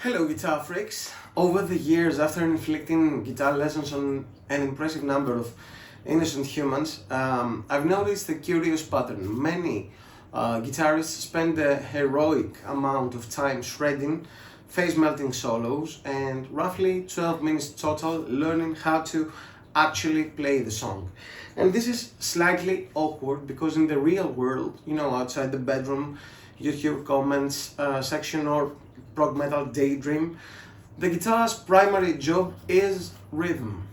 Hello guitar freaks! Over the years, after inflicting guitar lessons on an impressive number of innocent humans, I've noticed a curious pattern. Many guitarists spend a heroic amount of time shredding, face-melting solos and roughly 12 minutes total learning how to actually play the song. And this is slightly awkward because in the real world, outside the bedroom, YouTube comments section or prog metal daydream, the guitar's primary job is rhythm,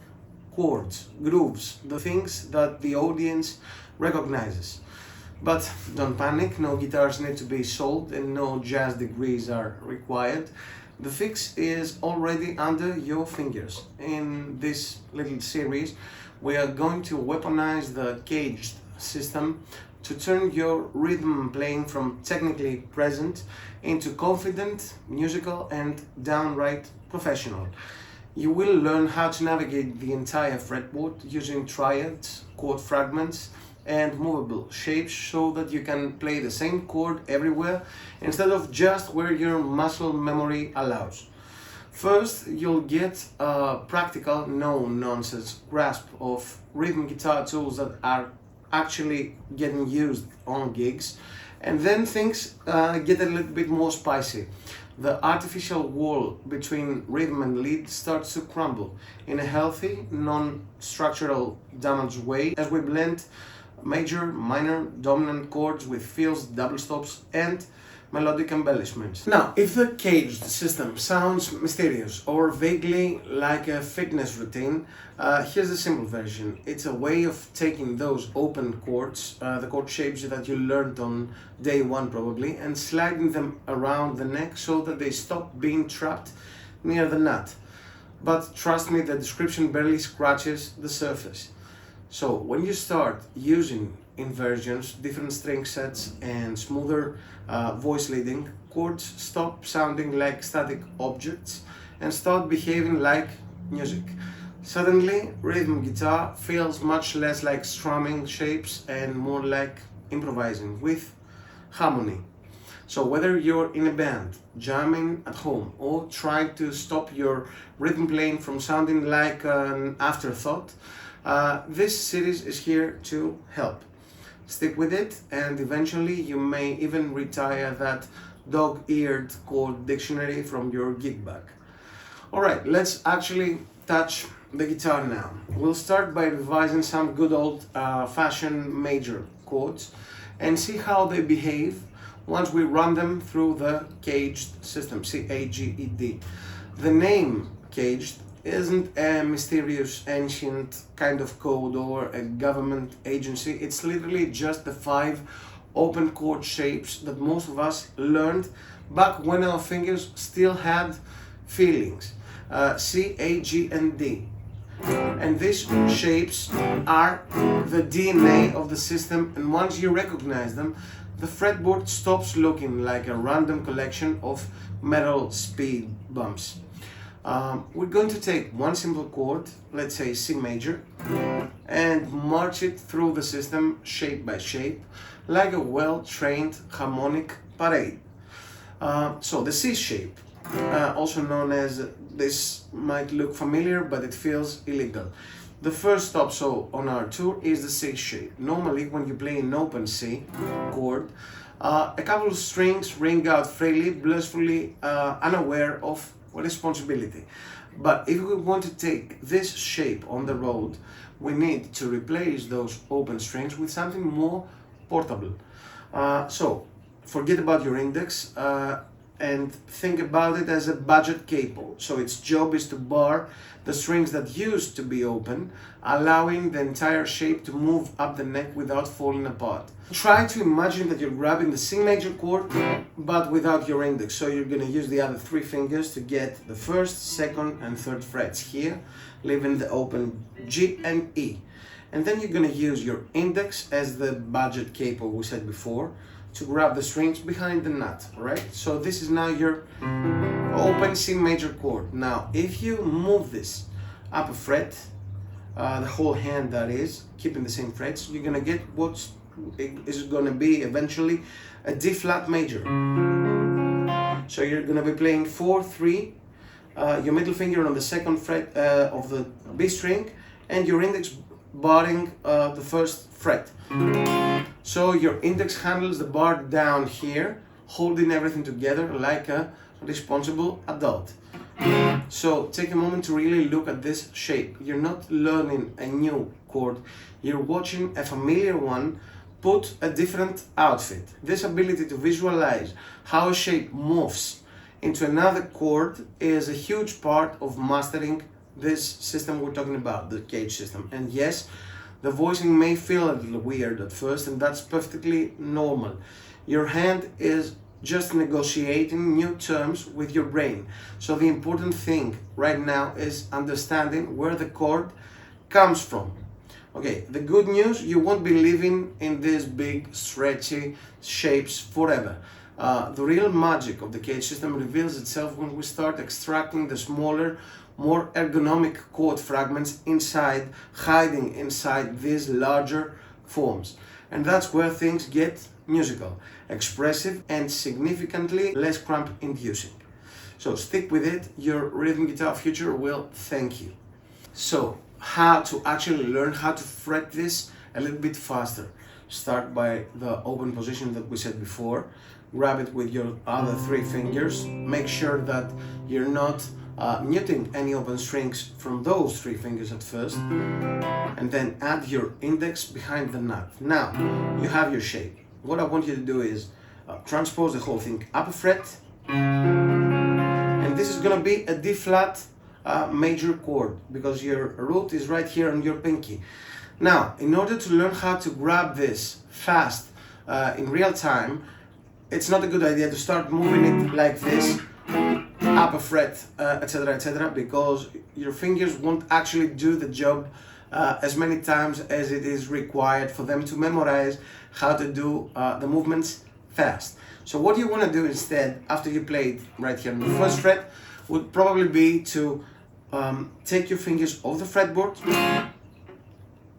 chords, grooves, the things that the audience recognizes. But don't panic, no guitars need to be sold and no jazz degrees are required. The fix is already under your fingers. In this little series, we are going to weaponize the CAGED system to turn your rhythm playing from technically present into confident, musical and downright professional. You will learn how to navigate the entire fretboard using triads, chord fragments and movable shapes so that you can play the same chord everywhere instead of just where your muscle memory allows. First, you'll get a practical, no-nonsense grasp of rhythm guitar tools that are actually getting used on gigs, and then things get a little bit more spicy. The artificial wall between rhythm and lead starts to crumble in a healthy, non-structural damaged way as we blend major, minor, dominant chords with fills, double stops and melodic embellishments. Now, if the CAGED system sounds mysterious or vaguely like a fitness routine, here's a simple version. It's a way of taking those open chords, the chord shapes that you learned on day one probably, and sliding them around the neck so that they stop being trapped near the nut. But trust me, the description barely scratches the surface. So when you start using inversions, different string sets and smoother voice leading, chords stop sounding like static objects and start behaving like music. Suddenly, rhythm guitar feels much less like strumming shapes and more like improvising with harmony. So whether you're in a band, jamming at home, or trying to stop your rhythm playing from sounding like an afterthought, this series is here to help. Stick with it and eventually you may even retire that dog-eared chord dictionary from your gig bag. Alright, let's actually touch the guitar now. We'll start by revising some good old-fashioned major chords and see how they behave once we run them through the CAGED system, C-A-G-E-D. The name CAGED isn't a mysterious ancient kind of code or a government agency. It's literally just the 5 open chord shapes that most of us learned back when our fingers still had feelings. C, A, G and D. And these shapes are the DNA of the system, and once you recognize them, the fretboard stops looking like a random collection of metal speed bumps. We're going to take one simple chord, let's say C major, and march it through the system shape by shape, like a well-trained harmonic parade. So the C shape, also known as, this might look familiar but it feels illegal. The first stop on our tour is the C shape. Normally when you play an open C chord, a couple of strings ring out freely, blissfully unaware of responsibility. But if we want to take this shape on the road, we need to replace those open strings with something more portable. So forget about your index and think about it as a budget capo. So its job is to bar the strings that used to be open, allowing the entire shape to move up the neck without falling apart. Try to imagine that you're grabbing the C major chord but without your index, so you're going to use the other 3 fingers to get the first, second and third frets here, leaving the open G and E. And then you're going to use your index as the budget capo we said before to grab the strings behind the nut, right? So this is now your open C major chord. Now if you move this up a fret, the whole hand that is, keeping the same frets, you're gonna get what is gonna be eventually a D flat major. So you're gonna be playing 4, 3, your middle finger on the second fret of the B string, and your index barring the first fret. So your index handles the bar down here, holding everything together like a responsible adult. So take a moment to really look at this shape. You're not learning a new chord, you're watching a familiar one put a different outfit. This ability to visualize how a shape moves into another chord is a huge part of mastering this system we're talking about, the CAGED system. And yes, the voicing may feel a little weird at first, and that's perfectly normal. Your hand is just negotiating new terms with your brain. So the important thing right now is understanding where the chord comes from. Okay, the good news, you won't be living in these big stretchy shapes forever. The real magic of the CAGED system reveals itself when we start extracting the smaller, more ergonomic chord fragments inside, hiding inside these larger forms. And that's where things get musical, expressive, and significantly less cramp inducing. So stick with it, your rhythm guitar future will thank you. So how to actually learn how to fret this a little bit faster. Start by the open position that we said before, grab it with your other 3 fingers, make sure that you're not muting any open strings from those 3 fingers at first, and then add your index behind the nut. Now you have your shape. What I want you to do is transpose the whole thing up a fret, and this is gonna be a D flat major chord because your root is right here on your pinky. Now, in order to learn how to grab this fast in real time, it's not a good idea to start moving it like this, up a fret, etc., because your fingers won't actually do the job as many times as it is required for them to memorize how to do the movements fast. So what you want to do instead, after you play it right here on the first fret, would probably be to take your fingers off the fretboard,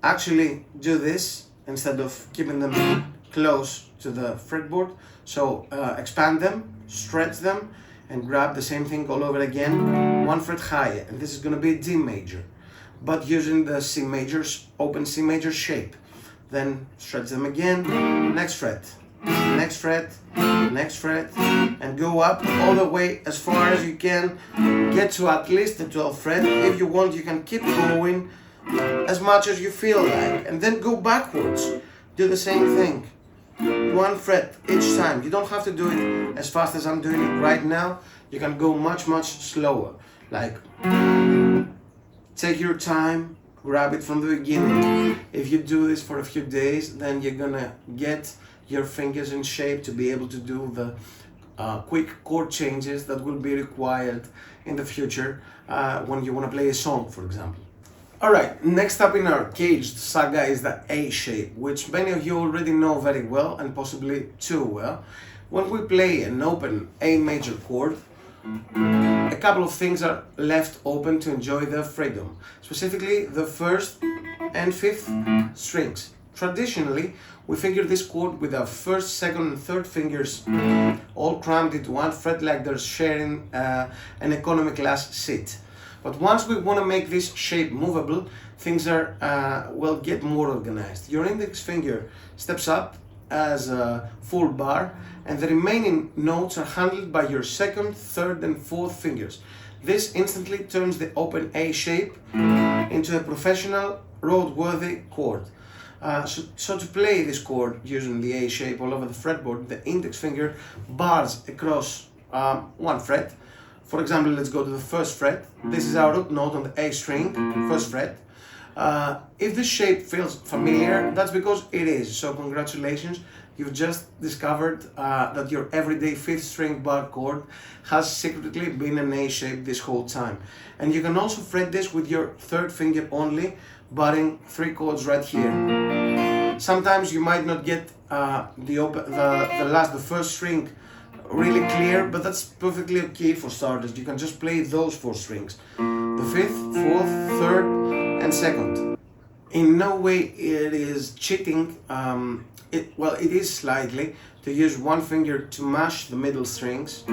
actually do this instead of keeping them close to the fretboard. So expand them, stretch them, and grab the same thing all over again, 1 fret higher, and this is going to be D major, but using the C major, open C major shape. Then stretch them again, next fret, next fret, next fret, and go up all the way as far as you can, get to at least the 12th fret. If you want, you can keep going as much as you feel like, and then go backwards, do the same thing, 1 fret each time. You don't have to do it as fast as I'm doing it right now. You can go much slower, like take your time, grab it from the beginning. If you do this for a few days, then you're gonna get your fingers in shape to be able to do the quick chord changes that will be required in the future when you want to play a song, for example. Alright, next up in our CAGED saga is the A shape, which many of you already know very well and possibly too well. When we play an open A major chord, a couple of things are left open to enjoy their freedom, specifically the 1st and 5th strings. Traditionally, we figure this chord with our 1st, 2nd, and 3rd fingers all crammed into 1 fret like they're sharing an economy class seat. But once we want to make this shape movable, things are will get more organized. Your index finger steps up as a full bar, and the remaining notes are handled by your 2nd, 3rd, and 4th fingers. This instantly turns the open A shape into a professional, roadworthy chord. So to play this chord using the A shape all over the fretboard, the index finger bars across 1 fret. For example, let's go to the 1st fret. This is our root note on the A string, 1st fret. If this shape feels familiar, that's because it is. So congratulations, you've just discovered that your everyday 5th string bar chord has secretly been an A shape this whole time. And you can also fret this with your 3rd finger only, barring 3 chords right here. Sometimes you might not get the 1st string really clear, but that's perfectly okay for starters. You can just play those 4 strings, the 5th, 4th, 3rd, and 2nd. In no way it is cheating. Well, it is slightly to use one finger to mash the middle strings,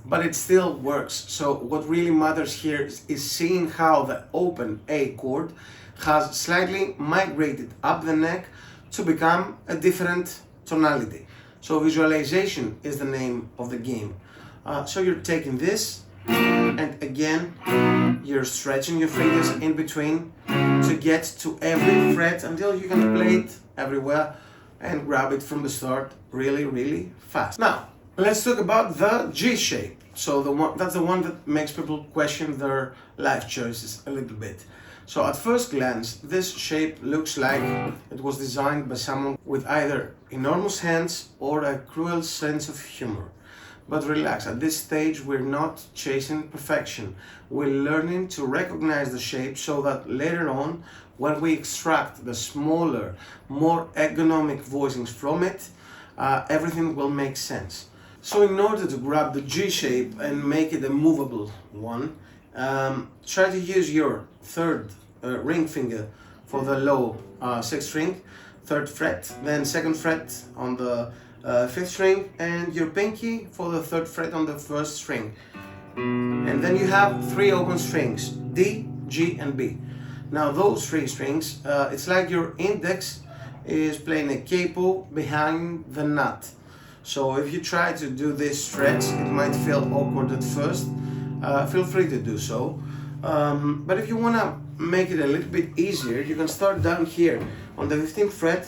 but it still works. So what really matters here is seeing how the open A chord has slightly migrated up the neck to become a different tonality. So visualization is the name of the game. So you're taking this, and again you're stretching your fingers in between to get to every fret until you can play it everywhere and grab it from the start really fast. Now let's talk about the G shape. So that's the one that makes people question their life choices a little bit. So at first glance, this shape looks like it was designed by someone with either enormous hands or a cruel sense of humor. But relax, at this stage we're not chasing perfection. We're learning to recognize the shape so that later on, when we extract the smaller, more ergonomic voicings from it, everything will make sense. So in order to grab the G shape and make it a movable one, try to use your third ring finger for the low 6th string, 3rd fret, then 2nd fret on the 5th string, and your pinky for the 3rd fret on the 1st string. And then you have 3 open strings, D, G and B. Now those 3 strings, it's like your index is playing a capo behind the nut. So if you try to do this stretch, it might feel awkward at first. Feel free to do so. But if you want to make it a little bit easier, you can start down here on the 15th fret.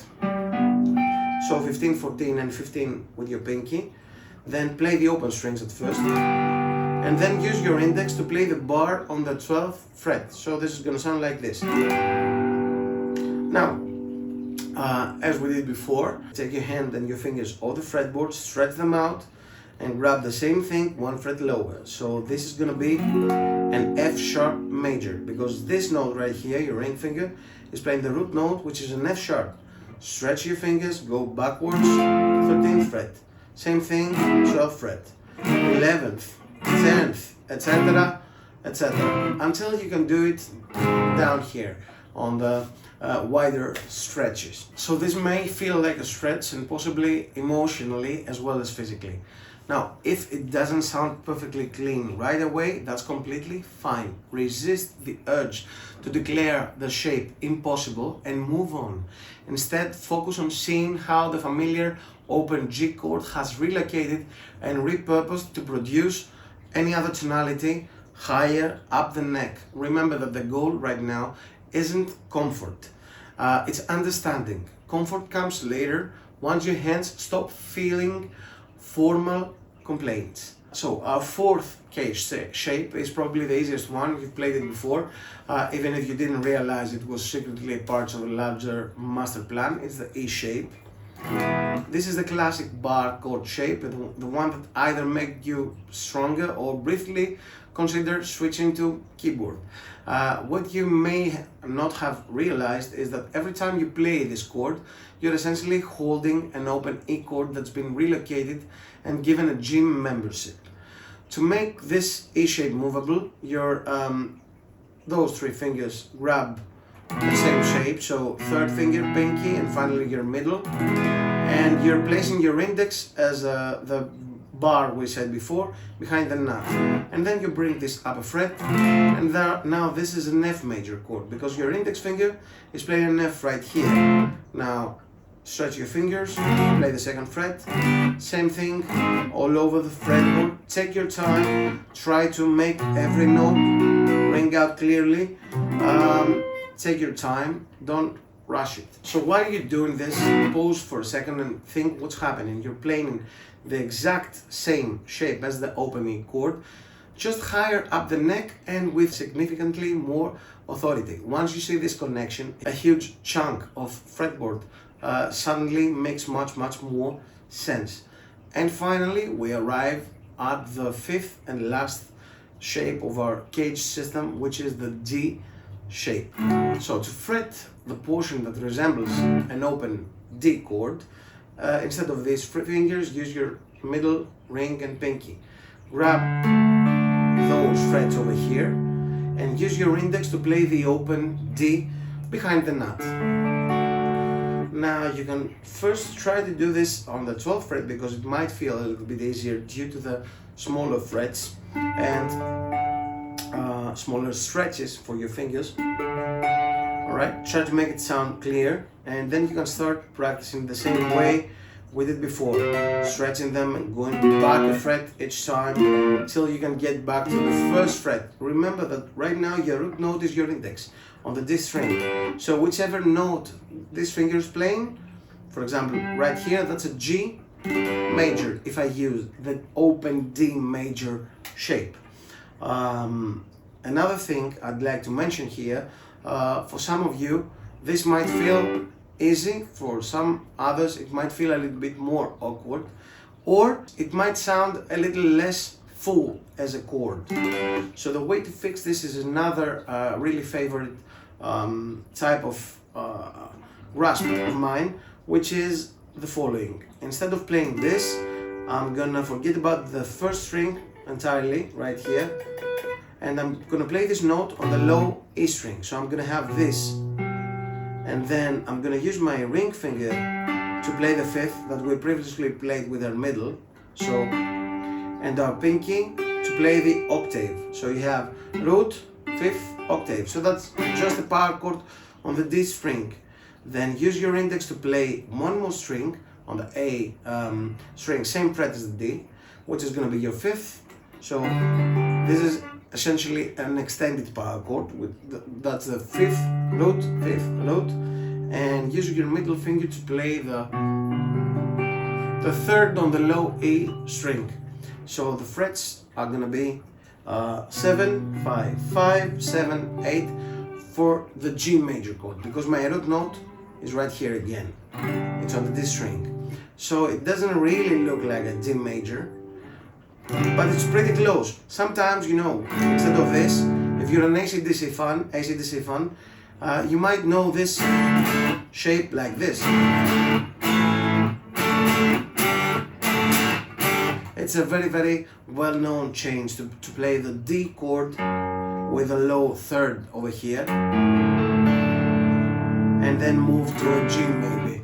So 15, 14 and 15 with your pinky. Then play the open strings at first. And then use your index to play the bar on the 12th fret. So this is going to sound like this. Now, as we did before, take your hand and your fingers off the fretboard, stretch them out, and grab the same thing 1 fret lower. So this is going to be an F sharp major, because this note right here, your ring finger, is playing the root note, which is an F sharp. Stretch your fingers, go backwards, 13th fret. Same thing, 12th fret, 11th, 10th, etc., etc., until you can do it down here on the wider stretches. So this may feel like a stretch, and possibly emotionally as well as physically. Now, if it doesn't sound perfectly clean right away, that's completely fine. Resist the urge to declare the shape impossible and move on. Instead, focus on seeing how the familiar open G chord has relocated and repurposed to produce any other tonality higher up the neck. Remember that the goal right now isn't comfort, it's understanding. Comfort comes later once your hands stop feeling formal complaints. So our 4th CAGED shape is probably the easiest one. You've played it before, even if you didn't realize it was secretly a part of a larger master plan. It's the E shape. This is the classic bar chord shape, the one that either make you stronger or briefly consider switching to keyboard. What you may not have realized is that every time you play this chord, you're essentially holding an open E chord that's been relocated and given a gym membership. To make this E shape movable, your those 3 fingers grab the same shape, so 3rd finger, pinky, and finally your middle, and you're placing your index as the bar we said before behind the nut, and then you bring this up a fret, and now this is an F major chord because your index finger is playing an F right here. Now stretch your fingers, play the 2nd fret, same thing all over the fretboard. Take your time, try to make every note ring out clearly. Take your time, don't rush it. So while you're doing this, pause for a second and think what's happening. You're playing the exact same shape as the open E chord, just higher up the neck and with significantly more authority. Once you see this connection, a huge chunk of fretboard suddenly makes much more sense. And finally, we arrive at the 5th and last shape of our CAGED system, which is the D shape. So to fret the portion that resembles an open D chord, instead of these fingers, use your middle ring and pinky. Grab those frets over here and use your index to play the open D behind the nut. Now you can first try to do this on the 12th fret because it might feel a little bit easier due to the smaller frets and smaller stretches for your fingers. Alright, try to make it sound clear, and then you can start practicing the same way we did before, stretching them and going back a fret each time until you can get back to the first fret. Remember that right now your root note is your index on the D string, so whichever note this finger is playing, for example right here, that's a G major if I use the open D major shape. Another thing I'd like to mention here, for some of you this might feel easy, for some others it might feel a little bit more awkward, or it might sound a little less full as a chord. So the way to fix this is another really favorite type of grasp of mine, which is the following. Instead of playing this, I'm gonna forget about the first string entirely right here, and I'm gonna play this note on the low E string. So I'm gonna have this, and then I'm gonna use my ring finger to play the fifth that we previously played with our middle, so, and our pinky to play the octave. So you have root, fifth, octave. So that's just a power chord on the D string. Then use your index to play one more string on the A string, same fret as the D, which is gonna be your fifth. So this is essentially an extended power chord with that's the fifth, root, and use your middle finger to play the third on the low E string. So the frets are gonna be 7, 5, 5, 7, 8 for the G major chord, because my root note is right here again. It's on the D string. So it doesn't really look like a G major, but it's pretty close. Sometimes, you know, instead of this, if you're an AC/DC fan, you might know this shape like this. It's a very, very well-known change to play the D chord with a low third over here, and then move to a G maybe.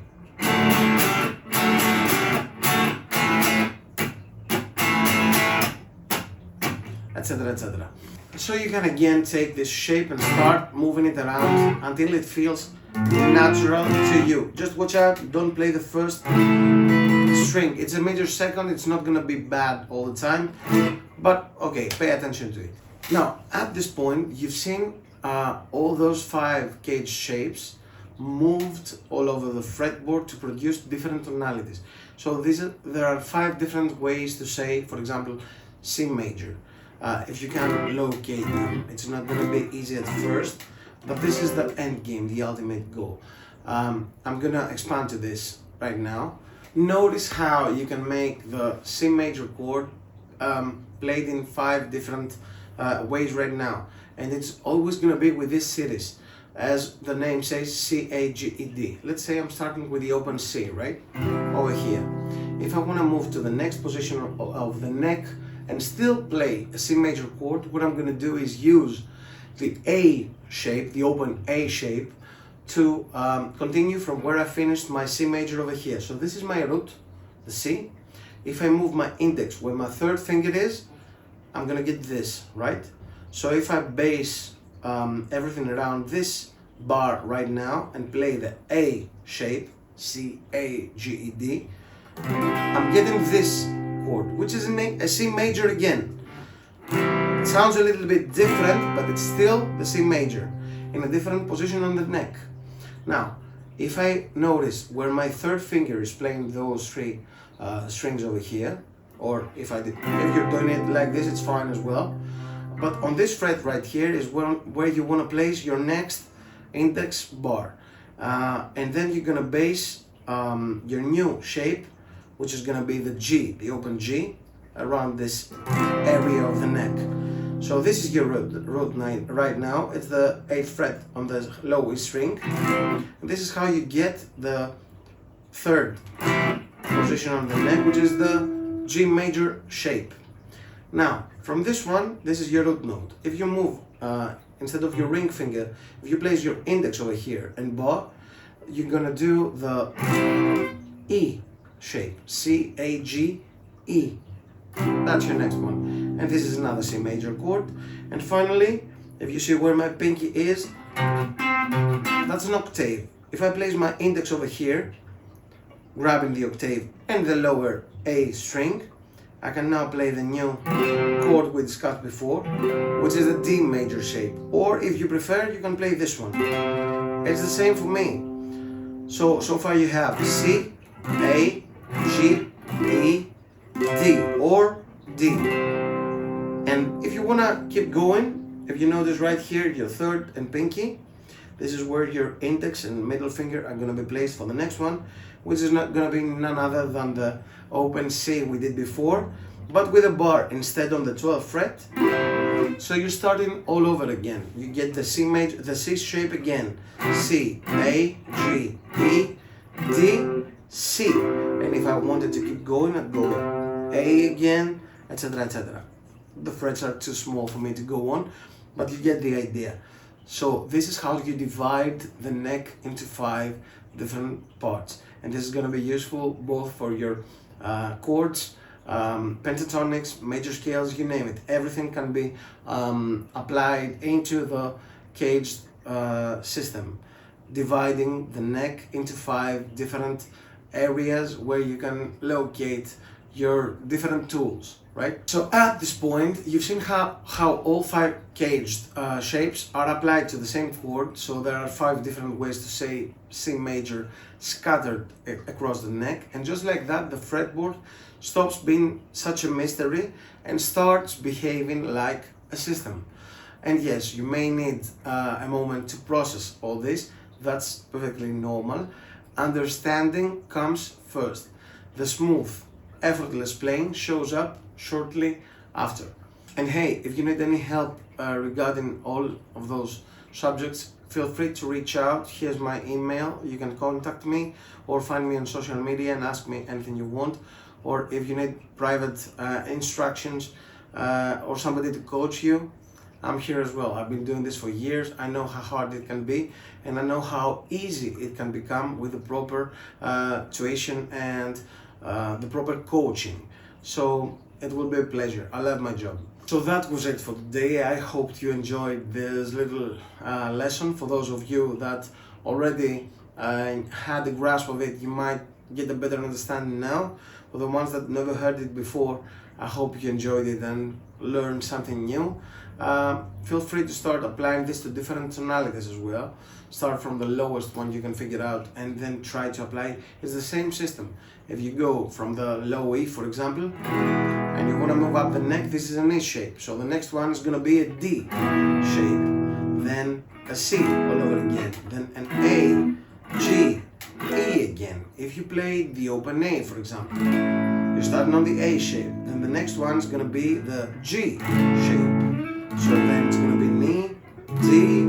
Etc, etc. So you can again take this shape and start moving it around until it feels natural to you. Just watch out, don't play the first string. It's a major second, it's not gonna be bad all the time, but okay, pay attention to it. Now, at this point, you've seen all those 5 cage shapes moved all over the fretboard to produce different tonalities. So there are 5 different ways to say, for example, C major. If you can locate them, it's not going to be easy at first, but this is the end game, the ultimate goal. I'm going to expand to this right now. Notice how you can make the C major chord played in 5 different ways right now, and it's always going to be with this series. As the name says, CAGED. Let's say I'm starting with the open C, right? Over here. If I want to move to the next position of the neck and still play a C major chord, what I'm going to do is use the A shape, the open A shape, to continue from where I finished my C major over here. So this is my root, the C. If I move my index where my third finger is, I'm going to get this, right? So if I base everything around this bar right now and play the A shape, C-A-G-E-D, I'm getting this chord, which is a C major again. It sounds a little bit different, but it's still the C major in a different position on the neck. Now, if I notice where my third finger is playing those 3 strings over here, or if you're doing it like this, it's fine as well. But on this fret right here is where you want to place your next index bar. And then you're going to base your new shape, which is going to be the G, the open G, around this area of the neck. So this is your root right now. It's the 8th fret on the low E string. And this is how you get the third position on the neck, which is the G major shape. Now, from this one, this is your root note. If you move instead of your ring finger, if you place your index over here and Barre, you're gonna do the E shape, C-A-G-E. That's your next one. And this is another C major chord. And finally, if you see where my pinky is, that's an octave. If I place my index over here, grabbing the octave and the lower A string, I can now play the new chord we discussed before, which is the D major shape. Or if you prefer, you can play this one. It's the same for me. So far you have C, A, G, E, D, or D. And if you wanna keep going, if you notice right here, your third and pinky, this is where your index and middle finger are gonna be placed for the next one, which is not gonna be none other than the open C we did before, but with a bar instead on the 12th fret. So you're starting all over again. You get the C major, the C shape again. C, A, G, E, D, C. And if I wanted to keep going, I'd go A again, etc., etc. The frets are too small for me to go on, but you get the idea. So this is how you divide the neck into 5 different parts. And this is going to be useful both for your chords, pentatonics, major scales, you name it. Everything can be applied into the CAGED system, dividing the neck into 5 different areas where you can locate your different tools, right? So at this point, you've seen how all 5 CAGED shapes are applied to the same chord. So there are 5 different ways to say C major scattered across the neck. And just like that, the fretboard stops being such a mystery and starts behaving like a system. And yes, you may need a moment to process all this. That's perfectly normal. Understanding comes first. The smooth, effortless playing shows up shortly after. And hey, if you need any help regarding all of those subjects, feel free to reach out. Here's my email. You can contact me or find me on social media and ask me anything you want. Or if you need private instructions or somebody to coach you, I'm here as well. I've been doing this for years. I know how hard it can be, and I know how easy it can become with the proper tuition and the proper coaching. So it will be a pleasure. I love my job. So that was it for today. I hope you enjoyed this little lesson. For those of you that already had a grasp of it, you might get a better understanding now. For the ones that never heard it before, I hope you enjoyed it and learned something new. Feel free to start applying this to different tonalities as well. Start from the lowest one you can figure out and then try to apply it. It's the same system. If you go from the low E, for example, and you want to move up the neck, this is an E shape. So the next one is going to be a D shape, then a C all over again, then an A, G, E again. If you play the open A, for example, you're starting on the A shape, then the next one is going to be the G shape. So then it's going to be Ni, D,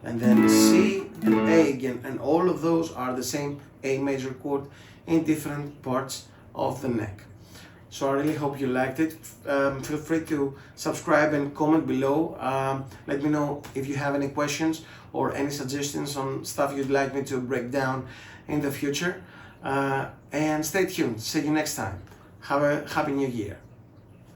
and then C and A again, and all of those are the same A major chord in different parts of the neck. So I really hope you liked it. Feel free to subscribe and comment below. Let me know if you have any questions or any suggestions on stuff you'd like me to break down in the future. And stay tuned. See you next time. Have a happy new year.